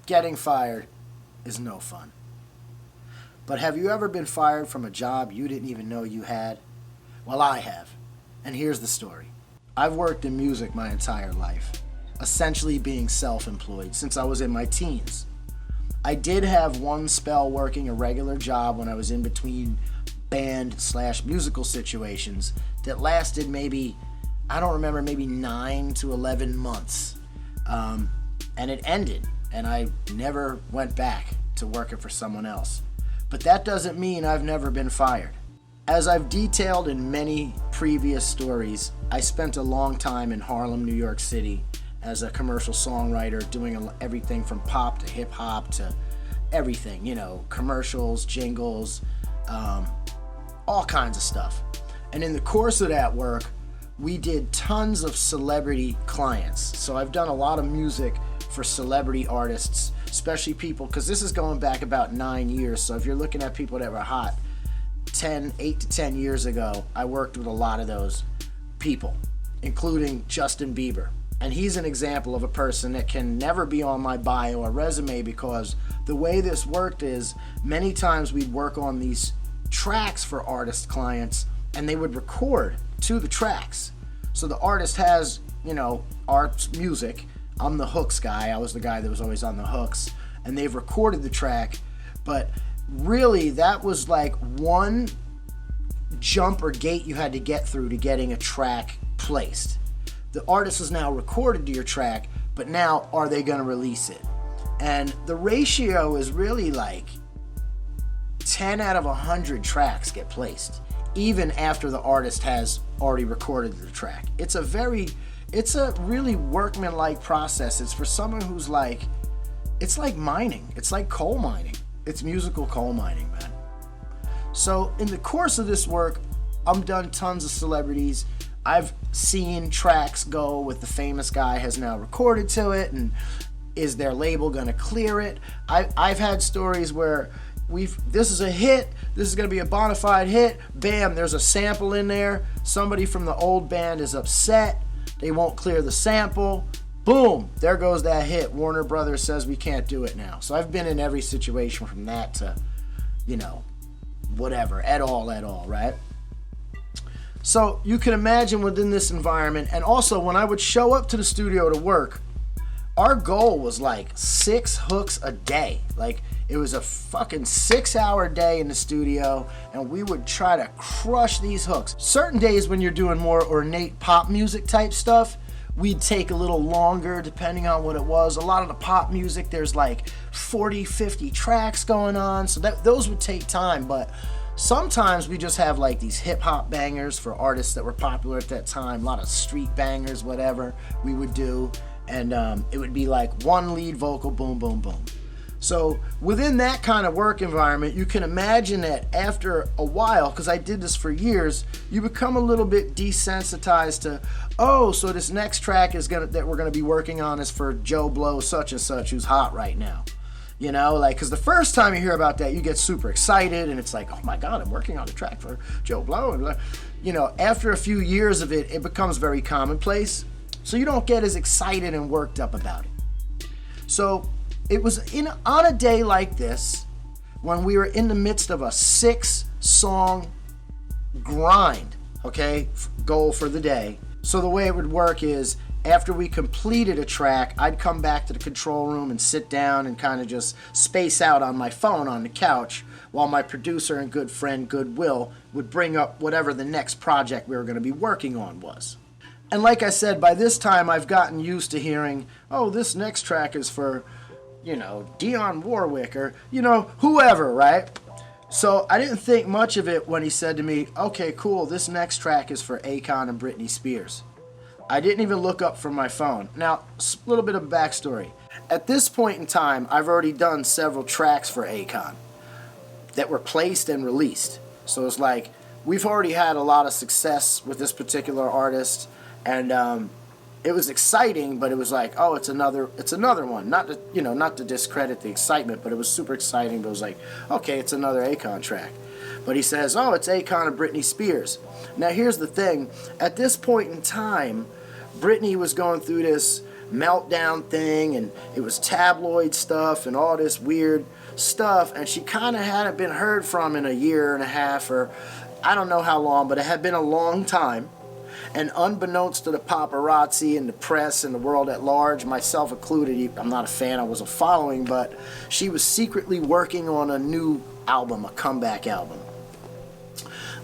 Getting fired is no fun. But have you ever been fired from a job you didn't even know you had? Well, I have. And here's the story. I've worked in music my entire life, essentially being self-employed since I was in my teens. I did have one spell working a regular job when I was in between band/musical situations that lasted maybe, I don't remember, maybe 9 to 11 months. And it ended, and I never went back to working for someone else. But that doesn't mean I've never been fired. As I've detailed in many previous stories, I spent a long time in Harlem, New York City as a commercial songwriter, doing everything from pop to hip hop to everything, you know, commercials, jingles, all kinds of stuff. And in the course of that work, we did tons of celebrity clients. So I've done a lot of music for celebrity artists, especially people, because this is going back about 9 years. So if you're looking at people that were hot 8 to 10 years ago, I worked with a lot of those people, including Justin Bieber. And he's an example of a person that can never be on my bio or resume, because the way this worked is many times we'd work on these tracks for artist clients and they would record to the tracks. So the artist has, you know, our music. I'm the hooks guy. I was the guy that was always on the hooks. And they've recorded the track, but really that was like one jump or gate you had to get through to getting a track placed. The artist has now recorded your track, but now are they going to release it? And the ratio is really like 10 out of 100 tracks get placed, even after the artist has already recorded the track. It's a really workmanlike process. It's for someone who's like, it's like mining. It's like coal mining. It's musical coal mining, man. So in the course of this work, I've done tons of celebrities. I've seen tracks go with the famous guy has now recorded to it, and is their label going to clear it? I've had stories where this is a hit, this is going to be a bona fide hit, bam, there's a sample in there, somebody from the old band is upset, they won't clear the sample, boom, there goes that hit. Warner Brothers says we can't do it now. So I've been in every situation from that to, you know, whatever, at all, right? So you can imagine within this environment, and also when I would show up to the studio to work, our goal was like 6 hooks a day. Like, it was a fucking 6-hour day in the studio, and we would try to crush these hooks. Certain days when you're doing more ornate pop music type stuff, we'd take a little longer depending on what it was. A lot of the pop music, there's like 40, 50 tracks going on, so those would take time. But sometimes we just have like these hip hop bangers for artists that were popular at that time, a lot of street bangers, whatever we would do. And it would be like one lead vocal, boom, boom, boom. So within that kind of work environment, you can imagine that after a while, because I did this for years, you become a little bit desensitized to, oh, so this next track that we're gonna be working on is for Joe Blow such and such, who's hot right now. You know, like, because the first time you hear about that, you get super excited, and it's like, oh my God, I'm working on a track for Joe Blow. And, you know, after a few years of it, it becomes very commonplace. So you don't get as excited and worked up about it. So it was on a day like this, when we were in the midst of a 6-song grind, okay, goal for the day. So the way it would work is, after we completed a track, I'd come back to the control room and sit down and kind of just space out on my phone on the couch, while my producer and good friend Goodwill would bring up whatever the next project we were going to be working on was. And like I said, by this time I've gotten used to hearing, oh, this next track is for, you know, Dionne Warwick, or, you know, whoever, right? So I didn't think much of it when he said to me, okay, cool, this next track is for Akon and Britney Spears. I didn't even look up from my phone. Now, a little bit of backstory. At this point in time, I've already done several tracks for Akon that were placed and released. So it's like, we've already had a lot of success with this particular artist. And it was exciting, but it was like, oh, it's another one. Not to discredit the excitement, but it was super exciting. But it was like, okay, it's another Akon track. But he says, oh, it's Akon and Britney Spears. Now here's the thing. At this point in time, Britney was going through this meltdown thing, and it was tabloid stuff and all this weird stuff, and she kind of hadn't been heard from in a year and a half, or I don't know how long, but it had been a long time. And unbeknownst to the paparazzi and the press and the world at large, myself included, I'm not a fan, I wasn't following, but she was secretly working on a new album, a comeback album.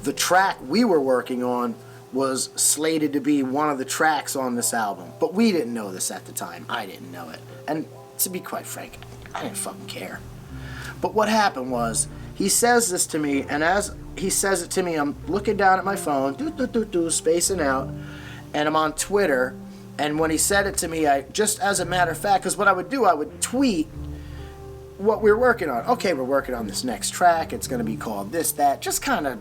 The track we were working on was slated to be one of the tracks on this album, but we didn't know this at the time. I didn't know it. And to be quite frank, I didn't fucking care. But what happened was, he says this to me, and as he says it to me, I'm looking down at my phone, spacing out, and I'm on Twitter, and when he said it to me, I just as a matter of fact, because what I would do, I would tweet what we were working on. Okay, we're working on this next track, it's going to be called this, that, just kind of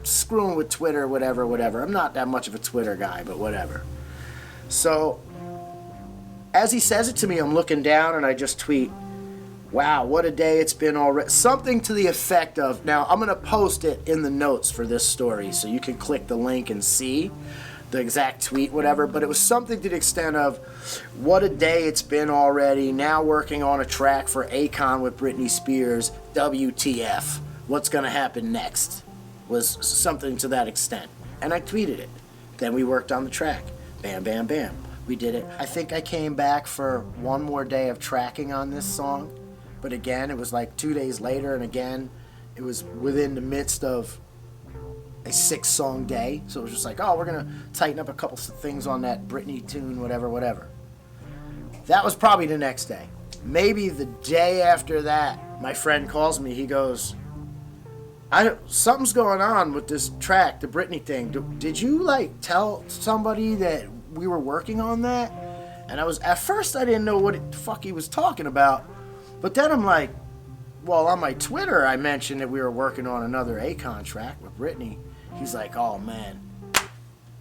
screwing with Twitter, whatever. I'm not that much of a Twitter guy, but whatever. So, as he says it to me, I'm looking down, and I just tweet, wow, what a day it's been already. Something to the effect of, now I'm going to post it in the notes for this story so you can click the link and see the exact tweet, whatever, but it was something to the extent of, what a day it's been already, now working on a track for Akon with Britney Spears, WTF, what's going to happen next, was something to that extent. And I tweeted it. Then we worked on the track. Bam, bam, bam. We did it. I think I came back for one more day of tracking on this song. But again, it was like 2 days later, and again, it was within the midst of a 6-song day. So it was just like, oh, we're going to tighten up a couple of things on that Britney tune, whatever. That was probably the next day. Maybe the day after that, my friend calls me. He goes, something's going on with this track, the Britney thing. Did you, tell somebody that we were working on that? And at first I didn't know what the fuck he was talking about. But then I'm like, well, on my Twitter, I mentioned that we were working on another Akon track with Britney. He's like, oh, man,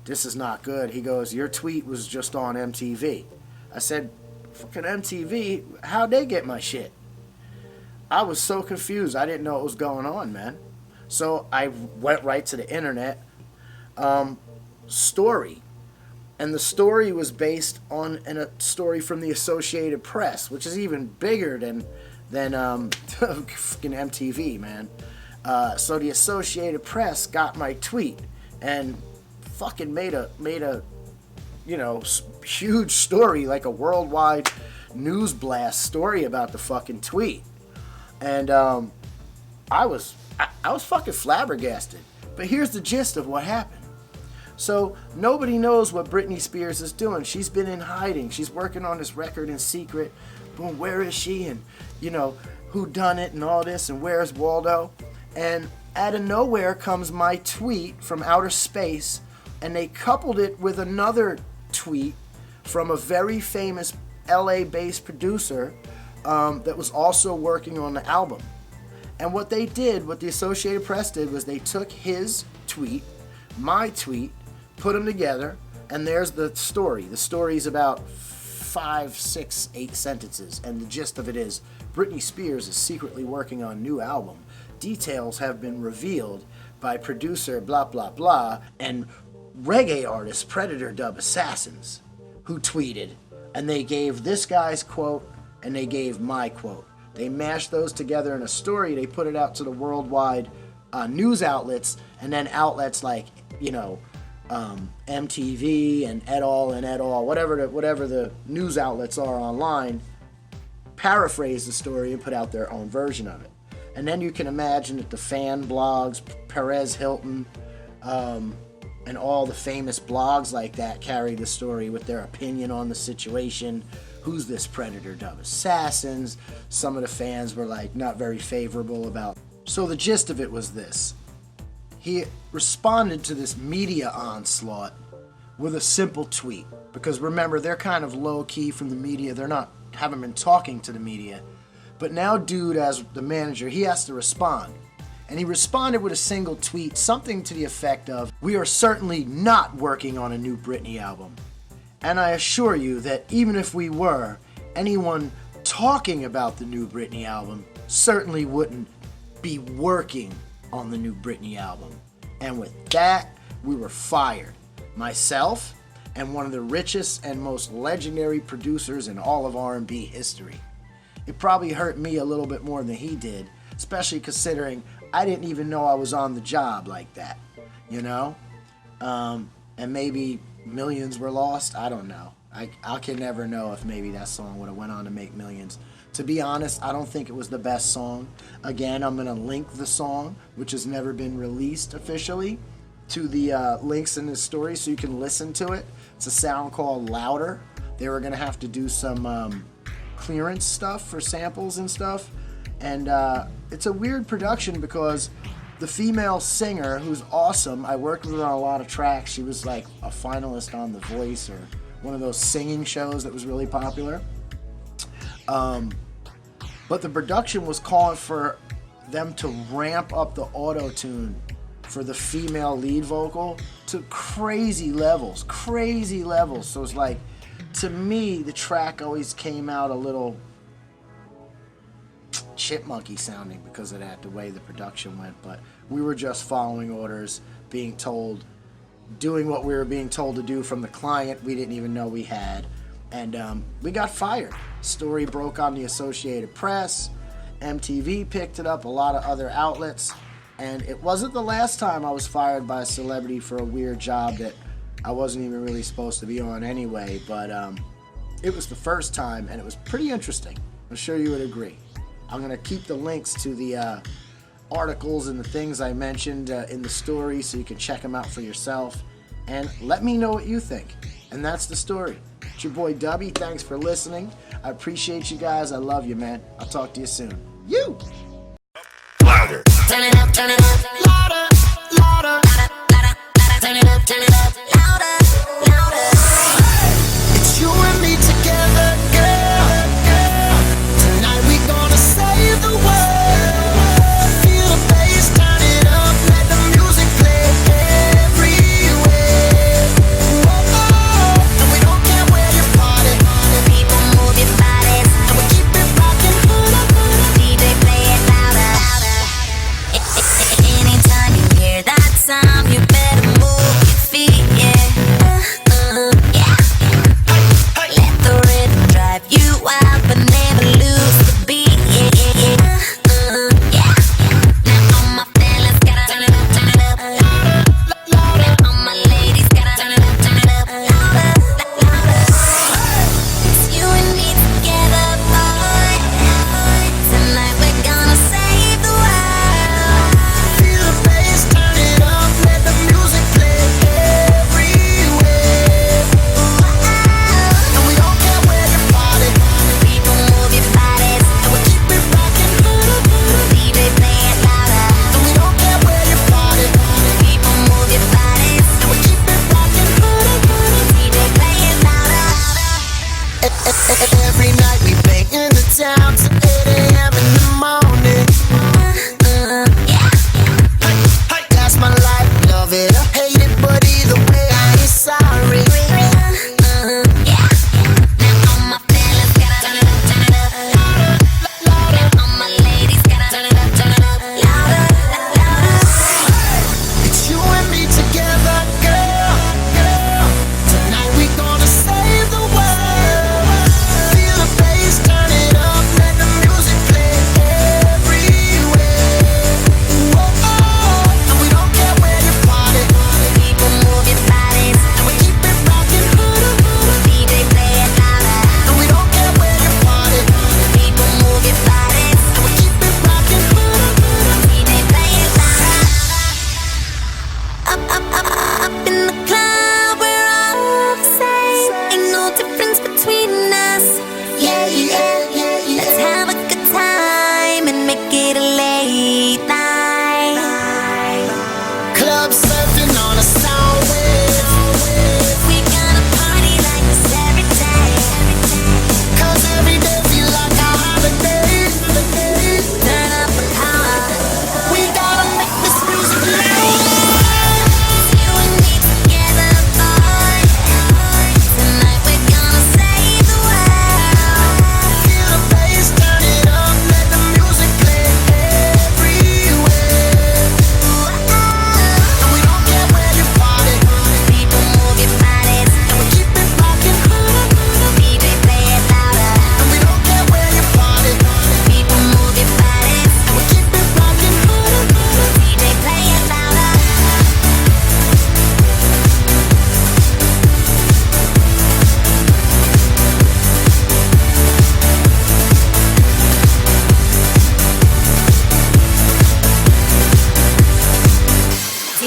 this is not good. He goes, your tweet was just on MTV. I said, fucking MTV? How'd they get my shit? I was so confused. I didn't know what was going on, man. So I went right to the internet. Story. And the story was based on a story from the Associated Press, which is even bigger than fucking MTV, man. So the Associated Press got my tweet and fucking made a huge story, like a worldwide news blast story about the fucking tweet. And I was fucking flabbergasted. But here's the gist of what happened. So nobody knows what Britney Spears is doing. She's been in hiding. She's working on this record in secret. Boom, where is she? And, who done it and all this, and where's Waldo? And out of nowhere comes my tweet from outer space, and they coupled it with another tweet from a very famous LA-based producer that was also working on the album. And what the Associated Press did, was they took his tweet, my tweet, put them together, and there's the story. The story's about 5, 6, 8 sentences, and the gist of it is, Britney Spears is secretly working on a new album. Details have been revealed by producer blah blah blah and reggae artist Predator Dub Assassins, who tweeted, and they gave this guy's quote and they gave my quote. They mashed those together in a story. They put it out to the worldwide news outlets, and then outlets like MTV and et al, whatever the news outlets are online, paraphrase the story and put out their own version of it. And then you can imagine that the fan blogs, Perez Hilton, and all the famous blogs like that carry the story with their opinion on the situation. Who's this Predator Dub Assassins? Some of the fans were not very favorable about. So the gist of it was this. He responded to this media onslaught with a simple tweet. Because remember, they're kind of low-key from the media. Haven't been talking to the media. But now dude, as the manager, he has to respond. And he responded with a single tweet, something to the effect of, we are certainly not working on a new Britney album. And I assure you that even if we were, anyone talking about the new Britney album certainly wouldn't be working on the new Britney album. And with that, we were fired. Myself and one of the richest and most legendary producers in all of R&B history. It probably hurt me a little bit more than he did, especially considering I didn't even know I was on the job like that, you know? And maybe millions were lost. I don't know. I can never know if maybe that song would have went on to make millions. To be honest, I don't think it was the best song. Again, I'm going to link the song, which has never been released officially, to the links in this story so you can listen to it. It's a sound called Louder. They were going to have to do some clearance stuff for samples and stuff. And it's a weird production because the female singer, who's awesome, I worked with her on a lot of tracks. She was like a finalist on The Voice or one of those singing shows that was really popular. But the production was calling for them to ramp up the auto-tune for the female lead vocal to crazy levels. So it's like, to me, the track always came out a little chipmunky sounding because of that, the way the production went. But we were just following orders, being told, doing what we were being told to do from the client we didn't even know we had. And we got fired. Story broke on the Associated Press. MTV picked it up, a lot of other outlets. And it wasn't the last time I was fired by a celebrity for a weird job that I wasn't even really supposed to be on anyway. But it was the first time, and it was pretty interesting. I'm sure you would agree. I'm going to keep the links to the articles and the things I mentioned in the story so you can check them out for yourself. And let me know what you think. And that's the story. It's your boy Dubby. Thanks for listening. I appreciate you guys. I love you, man. I'll talk to you soon. You! Louder. Turn it up, turn it up. Louder, louder. Turn it up, louder, louder. It's you and me together, girl. Tonight we gonna save the world. Feel the bass, turn it up. Let the music play everywhere. And we don't care where you party. People move your bodies, and we keep it rocking. DJ play it louder. Anytime.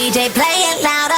DJ, play it louder.